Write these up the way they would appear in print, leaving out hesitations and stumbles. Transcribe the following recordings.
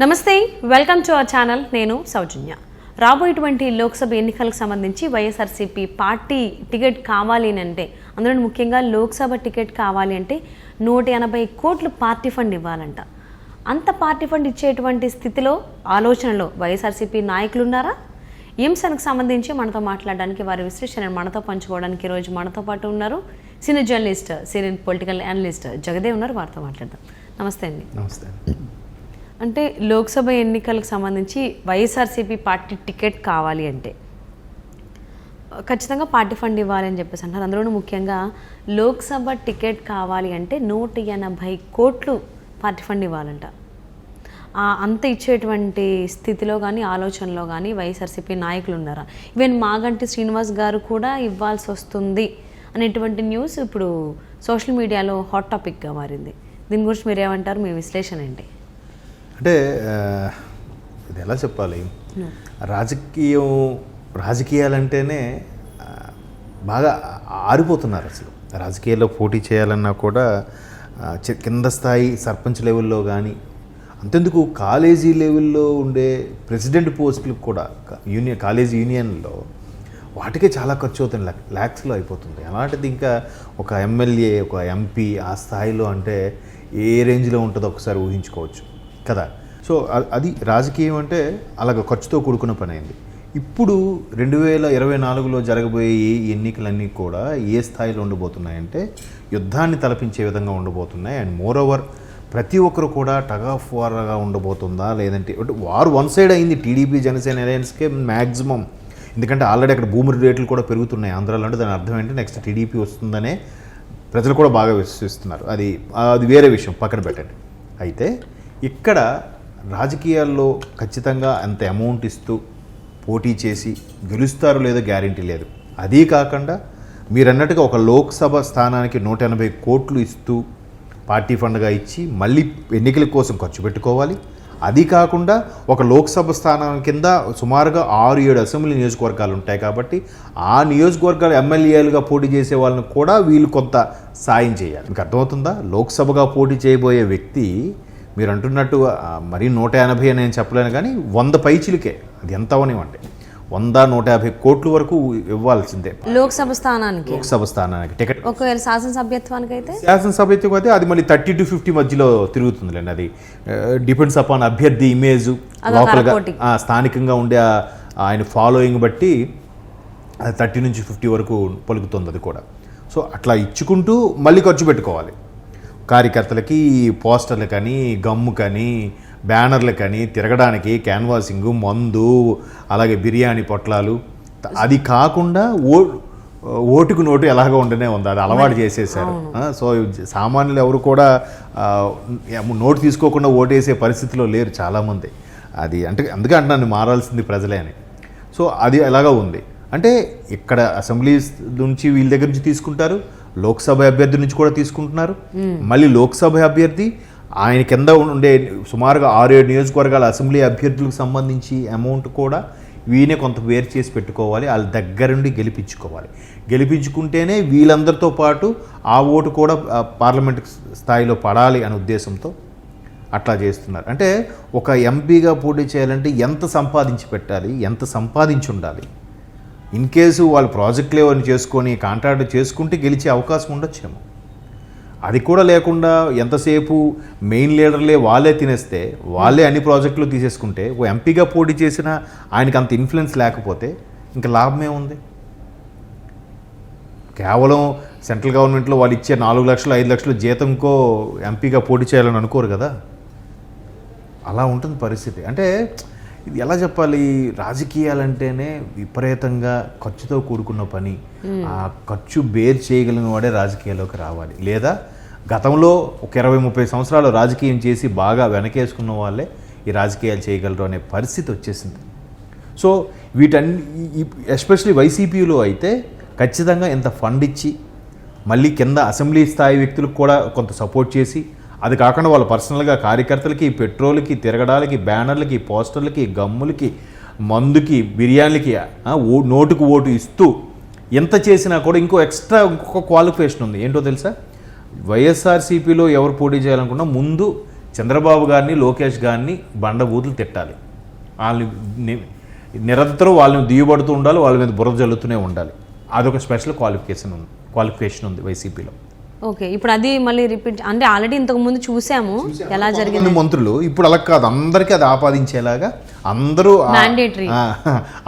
నమస్తే, welcome to our channel. నేను సౌజన్య. రాబోయేటువంటి లోక్సభ ఎన్నికలకు సంబంధించి వైఎస్ఆర్సీపీ పార్టీ టికెట్ కావాలి అంటే, అందులో ముఖ్యంగా లోక్సభ టికెట్ కావాలి అంటే 180 కోట్లు పార్టీ ఫండ్ ఇవ్వాలంట. అంత పార్టీ ఫండ్ ఇచ్చేటువంటి స్థితిలో ఆలోచనలో వైఎస్ఆర్సీపీ నాయకులు ఉన్నారా? ఈ అంశానికి సంబంధించి మనతో మాట్లాడడానికి, వారి విశ్లేషణను మనతో పంచుకోవడానికి ఈరోజు మనతో పాటు ఉన్నారు senior journalist, senior political analyst Jagdev ఉన్నారు. వారితో మాట్లాడదాం. నమస్తే అండి. నమస్తే. అంటే లోక్సభ ఎన్నికలకు సంబంధించి వైఎస్ఆర్సీపీ పార్టీ టికెట్ కావాలి అంటే ఖచ్చితంగా పార్టీ ఫండ్ ఇవ్వాలి అని చెప్పేసి అంటారు. అందులోనూ ముఖ్యంగా లోక్సభ టికెట్ కావాలి అంటే 180 కోట్లు పార్టీ ఫండ్ ఇవ్వాలంట. అంత ఇచ్చేటువంటి స్థితిలో కానీ ఆలోచనలో కానీ వైఎస్ఆర్సీపీ నాయకులు ఉన్నారా? ఈవెన్ మాగంటి శ్రీనివాస్ గారు కూడా ఇవ్వాల్సి వస్తుంది అనేటువంటి న్యూస్ ఇప్పుడు సోషల్ మీడియాలో హాట్ టాపిక్గా మారింది. దీని గురించి మీరు ఏమంటారు? మీ విశ్లేషణ ఏంటి? అంటే ఇది ఎలా చెప్పాలి, రాజకీయాలంటేనే బాగా ఆరిపోతున్నారు. అసలు రాజకీయాల్లో పోటీ చేయాలన్నా కూడా కింద స్థాయి సర్పంచ్ లెవెల్లో కానీ, అంతెందుకు కాలేజీ లెవెల్లో ఉండే ప్రెసిడెంట్ పోస్టులకు కూడా కాలేజీ యూనియన్లో వాటికే చాలా ఖర్చు అవుతుంది, ల్యాక్స్లో అయిపోతుంది. అలాంటిది ఇంకా ఒక ఎమ్మెల్యే, ఒక ఎంపీ ఆ స్థాయిలో అంటే ఏ రేంజ్లో ఉంటుందో ఒకసారి ఊహించుకోవచ్చు కదా. సో అది రాజకీయం అంటే అలాగ ఖర్చుతో కూడుకున్న పని అయింది. ఇప్పుడు 2024లో జరగబోయే ఈ ఎన్నికలన్నీ కూడా ఏ స్థాయిలో ఉండబోతున్నాయంటే యుద్ధాన్ని తలపించే విధంగా ఉండబోతున్నాయి. అండ్ మోర్ ఓవర్ ప్రతి ఒక్కరు కూడా టగ్ ఆఫ్ వార్గా ఉండబోతుందా, లేదంటే వారు వన్ సైడ్ అయింది టీడీపీ జనసేన అలయన్స్కే మ్యాక్సిమం. ఎందుకంటే ఆల్రెడీ అక్కడ భూమి రేట్లు కూడా పెరుగుతున్నాయి ఆంధ్రాలో. అంటే దాని అర్థం ఏంటి, నెక్స్ట్ టీడీపీ వస్తుందనే ప్రజలు కూడా బాగా విశ్వసిస్తున్నారు. అది వేరే విషయం, పక్కన పెట్టండి. అయితే ఇక్కడ రాజకీయాల్లో ఖచ్చితంగా అంత అమౌంట్ ఇస్తూ పోటీ చేసి గెలుస్తారో లేదో గ్యారంటీ లేదు. అదీ కాకుండా మీరన్నట్టుగా ఒక లోక్సభ స్థానానికి 180 కోట్లు ఇస్తూ పార్టీ ఫండ్గా ఇచ్చి మళ్ళీ ఎన్నికల కోసం ఖర్చు పెట్టుకోవాలి. అది కాకుండా ఒక లోక్సభ స్థానం కింద సుమారుగా 6-7 అసెంబ్లీ నియోజకవర్గాలు ఉంటాయి కాబట్టి ఆ నియోజకవర్గాలు ఎమ్మెల్యేలుగా పోటీ చేసే వాళ్ళని కూడా వీళ్ళు కొంత సాయం చేయాలి. మీకు అర్థమవుతుందా? లోక్సభగా పోటీ చేయబోయే వ్యక్తి మీరు అంటున్నట్టు మరీ 180 అని నేను చెప్పలేను, కానీ 100 పైచిలకే, అది ఎంత అవనివ్వండి, 100-150 కోట్ల వరకు ఇవ్వాల్సిందే లోక్సభ స్థానానికి టికెట్. ఒకవేళ శాసనసభ్యత్వానికి అయితే అది మళ్ళీ 30 to 50 మధ్యలో తిరుగుతుందిలేండి. అది డిపెండ్స్ అపాన్ అభ్యర్థి ఇమేజ్, లోకల్గా స్థానికంగా ఉండే ఆయన ఫాలోయింగ్ బట్టి అది 30 నుంచి 50 వరకు పలుకుతుంది అది కూడా. సో అట్లా ఇచ్చుకుంటూ మళ్ళీ ఖర్చు పెట్టుకోవాలి. కార్యకర్తలకి పోస్టర్లు కానీ, గమ్ము కానీ, బ్యానర్లు కానీ, తిరగడానికి క్యాన్వాసింగు, మందు, అలాగే బిర్యానీ పొట్లాలు. అది కాకుండా ఓటుకు నోటు ఎలాగో ఉండనే ఉంది, అది అలవాటు చేసేసారు. సో సామాన్యులు ఎవరు కూడా నోటు తీసుకోకుండా ఓటేసే పరిస్థితిలో లేరు చాలామంది. అది అంటే అందుకే అంటున్నాను మారాల్సింది ప్రజలే అని. సో అది ఎలాగో ఉంది. అంటే ఇక్కడ అసెంబ్లీ నుంచి వీళ్ళ దగ్గర నుంచి తీసుకుంటారు, లోక్సభ అభ్యర్థి నుంచి కూడా తీసుకుంటున్నారు. మళ్ళీ లోక్సభ అభ్యర్థి ఆయన కింద ఉండే సుమారుగా 6-7 నియోజకవర్గాల అసెంబ్లీ అభ్యర్థులకు సంబంధించి అమౌంట్ కూడా వీనే కొంత వేరు చేసి పెట్టుకోవాలి, వాళ్ళ దగ్గరుండి గెలిపించుకుంటేనే వీళ్ళందరితో పాటు ఆ ఓటు కూడా పార్లమెంట్ స్థాయిలో పడాలి అనే ఉద్దేశంతో అట్లా చేస్తున్నారు. అంటే ఒక ఎంపీగా పోటీ చేయాలంటే ఎంత సంపాదించి పెట్టాలి, ఎంత సంపాదించి ఉండాలి. ఇన్ కేసు వాళ్ళు ప్రాజెక్టులు ఏమైనా చేసుకొని కాంట్రాక్ట్ చేసుకుంటే గెలిచే అవకాశం ఉండొచ్చేమో. అది కూడా లేకుండా ఎంతసేపు మెయిన్ లీడర్లే వాళ్ళే తినేస్తే, వాళ్ళే అన్ని ప్రాజెక్టులు తీసేసుకుంటే, ఓ ఎంపీగా పోటీ చేసిన ఆయనకి అంత ఇన్ఫ్లుయెన్స్ లేకపోతే ఇంకా లాభమే ఉంది. కేవలం సెంట్రల్ గవర్నమెంట్లో వాళ్ళు ఇచ్చే 4 లక్షలు 5 లక్షలు జీతంకో ఎంపీగా పోటీ చేయాలని అనుకోరు కదా. అలా ఉంటుంది పరిస్థితి. అంటే ఇది ఎలా చెప్పాలి, రాజకీయాలంటేనే విపరీతంగా ఖర్చుతో కూడుకున్న పని. ఆ ఖర్చు బేర్ చేయగలిగిన వాడే రాజకీయాల్లోకి రావాలి. లేదా గతంలో ఒక 20-30 సంవత్సరాలు రాజకీయం చేసి బాగా వెనకేసుకున్న వాళ్ళే ఈ రాజకీయాలు చేయగలరు అనే పరిస్థితి వచ్చేసింది. సో ఎస్పెషలీ వైసీపీలో అయితే ఖచ్చితంగా ఇంత ఫండ్ ఇచ్చి మళ్ళీ కింద అసెంబ్లీ స్థాయి వ్యక్తులకు కూడా కొంత సపోర్ట్ చేసి, అది కాకుండా వాళ్ళ పర్సనల్గా కార్యకర్తలకి, పెట్రోల్కి, తిరగడాలకి, బ్యానర్లకి, పోస్టర్లకి, గమ్ములకి, మందుకి, బిర్యానీలకి నోటుకు ఓటు ఇస్తూ ఎంత చేసినా కూడా ఇంకొక క్వాలిఫికేషన్ ఉంది. ఏంటో తెలుసా? వైఎస్ఆర్సీపీలో ఎవరు పోటీ చేయాలనుకున్నా ముందు చంద్రబాబు గారిని లోకేష్ గారిని బండబూతులు తిట్టాలి, వాళ్ళని నిరంతరం వాళ్ళని దియ్యబడుతూ ఉండాలి, వాళ్ళ మీద బురద జల్లుతూనే ఉండాలి. అదొక స్పెషల్ క్వాలిఫికేషన్ ఉంది వైసీపీలో. ఓకే, ఇప్పుడు అది మళ్ళీ రిపీట్ అంటే ఆల్రెడీ ఇంతకు ముందు చూసాము ఎలా జరిగింది. మంత్రులు ఇప్పుడు అలా కాదు, అందరికీ అది ఆపాదించేలాగా అందరూ మ్యాండేటరీ,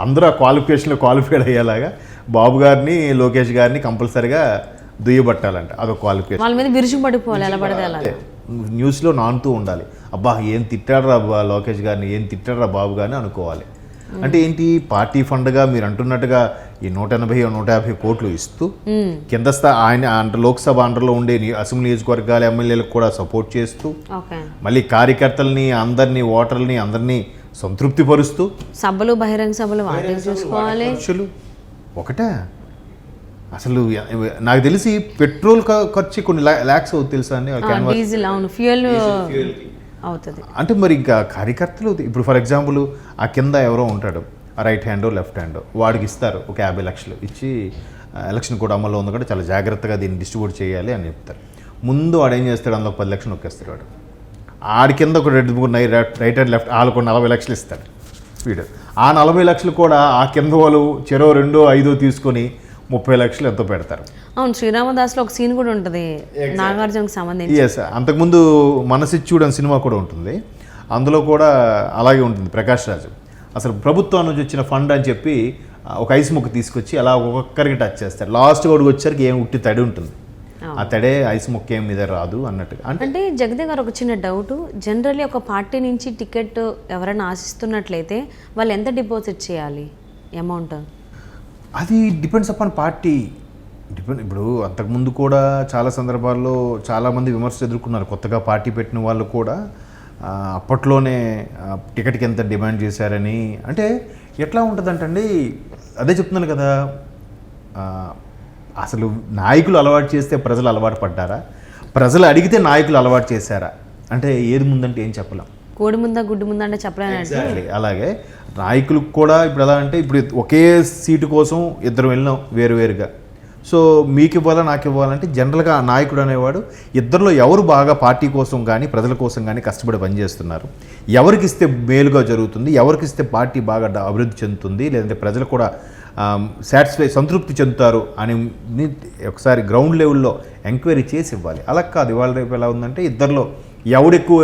అందరూ ఆ క్వాలిఫికేషన్లో క్వాలిఫైడ్ అయ్యేలాగా బాబు గారిని లోకేష్ గారిని కంపల్సరిగా దుయ్యబట్టాలంట. అదొక క్వాలిఫికేషన్. వాళ్ళ మీద విరుచు పడిపోవాలి, ఎలా పడితే అలా న్యూస్లో నానుతూ ఉండాలి. అబ్బా ఏం తిట్టాడరా లోకేష్ గారిని, ఏం తిట్టాడరా బాబు గారిని అనుకోవాలి. అంటే ఏంటి, పార్టీ ఫండ్గా మీరు అంటున్నట్టుగా ఈ 180-150 కోట్లు ఇస్తూ కింద ఆయన అంటే లోక్సభ అండర్లో ఉండే అసెంబ్లీ నియోజకవర్గాల ఎమ్మెల్యేలకు కూడా సపోర్ట్ చేస్తూ, మళ్ళీ కార్యకర్తల్ని అందరినీ ఓటర్లని అందరినీ సంతృప్తిపరుస్తూ, సభలు బహిరంగ సభలు వాటిని చూసుకోవాలి. ఒకటే అసలు నాకు తెలిసి పెట్రోల్ ఖర్చు కొన్ని ల్యాక్స్ అవుతుంది తెలుసా అండి, డీజిల్ అవును ఫ్యూయల్ అవుతుంది. అంటే మరి ఇంకా కార్యకర్తలు ఇప్పుడు ఫర్ ఎగ్జాంపుల్ ఆ కింద ఎవరో ఉంటాడు, రైట్ హ్యాండ్ లెఫ్ట్ హ్యాండ్, వాడికి ఇస్తారు ఒక 50 లక్షలు ఇచ్చి ఎలక్షన్ కూడా అమల్లో ఉంది కూడా చాలా జాగ్రత్తగా దీన్ని డిస్ట్రిబ్యూట్ చేయాలి అని చెప్తారు. ముందు వాడు ఏం చేస్తాడు, అందులో 10 లక్షలు నొక్కేస్తాడు వాడు. ఆడి కింద ఒక 2-3 రైట్ హ్యాండ్ లెఫ్ట్ వాళ్ళకు 40 లక్షలు ఇస్తాడు వీడు. ఆ 40 లక్షలు కూడా ఆ కింద వాళ్ళు చెరో 2-5 తీసుకొని 30 లక్షలు ఎంతో పెడతారు. అవును, శ్రీరామదాస్లో ఒక సీన్ కూడా ఉంటుంది నాగార్జునకి సంబంధించి. ఎస్, అంతకుముందు మనసిచ్చుడు అని సినిమా కూడా ఉంటుంది, అందులో కూడా అలాగే ఉంటుంది. ప్రకాష్ రాజు అసలు ప్రభుత్వం నుంచి వచ్చిన ఫండ్ అని చెప్పి ఒక ఐస్ ముక్క తీసుకొచ్చి అలా ఒక్కొక్కరికి టచ్ చేస్తారు. లాస్ట్ వాడికి వచ్చేసరికి ఏం ఉట్టి తడి ఉంటుంది, ఆ తడే ఐస్ ముక్క ఏం మీద రాదు అన్నట్టుగా. అంటే జగదేవ్ గారు ఒక చిన్న డౌట్, జనరల్లీ ఒక పార్టీ నుంచి టికెట్ ఎవరైనా ఆశిస్తున్నట్లయితే వాళ్ళు ఎంత డిపాజిట్ చేయాలి అమౌంట్? అది డిపెండ్స్ అపాన్ పార్టీ. ఇప్పుడు అంతకుముందు కూడా చాలా సందర్భాల్లో చాలామంది విమర్శలు ఎదుర్కొన్నారు. కొత్తగా పార్టీ పెట్టిన వాళ్ళు కూడా అప్పట్లోనే టికెట్కి ఎంత డిమాండ్ చేశారని. అంటే ఎట్లా ఉంటుందంటండి, అదే చెప్తున్నాను కదా, అసలు నాయకులు అలవాటు చేస్తే ప్రజలు అలవాటు పడ్డారా, ప్రజలు అడిగితే నాయకులు అలవాటు చేశారా అంటే ఏది ముందంటే ఏం చెప్పలేం. కోడి ముందా గుడ్డు ముందా అంటే చెప్పలేనండి. అలాగే నాయకులకు కూడా ఇప్పుడు ఎలా అంటే, ఇప్పుడు ఒకే సీటు కోసం ఇద్దరు వెళ్ళినాం వేరువేరుగా, సో మీకు ఇవ్వాలా నాకు ఇవ్వాలంటే జనరల్గా ఆ నాయకుడు అనేవాడు ఇద్దరిలో ఎవరు బాగా పార్టీ కోసం కానీ ప్రజల కోసం కానీ కష్టపడి పనిచేస్తున్నారు, ఎవరికి ఇస్తే మేలుగా జరుగుతుంది, ఎవరికి ఇస్తే పార్టీ బాగా అభివృద్ధి చెందుతుంది, లేదంటే ప్రజలు కూడా సంతృప్తి చెందుతారు అని ఒకసారి గ్రౌండ్ లెవెల్లో ఎంక్వైరీ చేసి ఇవ్వాలి. అలా కాదు, ఇవాళ రేపు ఎలా ఉందంటే ఇద్దరిలో ఎవడెక్కువ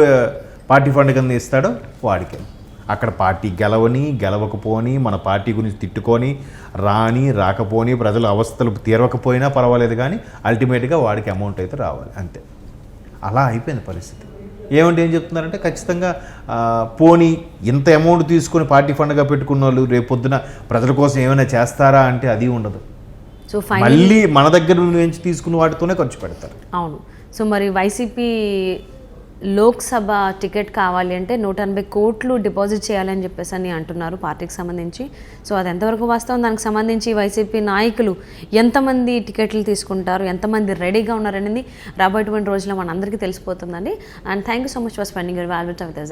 పార్టీ ఫండ్ కింద ఇస్తాడో వాడికి. అక్కడ పార్టీ గెలవకపోని మన పార్టీ గురించి తిట్టుకొని రాకపోని ప్రజల అవస్థలు తీరవకపోయినా పర్వాలేదు, కానీ అల్టిమేట్గా వాడికి అమౌంట్ అయితే రావాలి అంతే. అలా అయిపోయింది పరిస్థితి. ఏమంటే ఏం చెప్తున్నారంటే ఖచ్చితంగా పోనీ ఇంత అమౌంట్ తీసుకొని పార్టీ ఫండ్గా పెట్టుకున్న వాళ్ళు రేపొద్దున ప్రజల కోసం ఏమైనా చేస్తారా అంటే అది ఉండదు. సో మళ్ళీ మన దగ్గర నుంచి తీసుకున్న వాటితోనే ఖర్చు పెడతారు. అవును. సో మరి వైసీపీ లోక్సభ టికెట్ కావాలి అంటే 180 కోట్లు డిపాజిట్ చేయాలని చెప్పేసి అని అంటున్నారు పార్టీకి సంబంధించి. సో అది ఎంతవరకు వాస్తవం, దానికి సంబంధించి వైసీపీ నాయకులు ఎంతమంది టికెట్లు తీసుకుంటారు, ఎంతమంది రెడీగా ఉన్నారనేది రాబోయేటువంటి రోజుల్లో మనందరికీ తెలిసిపోతుందండి. And thank you so much for spending your valuable time with us.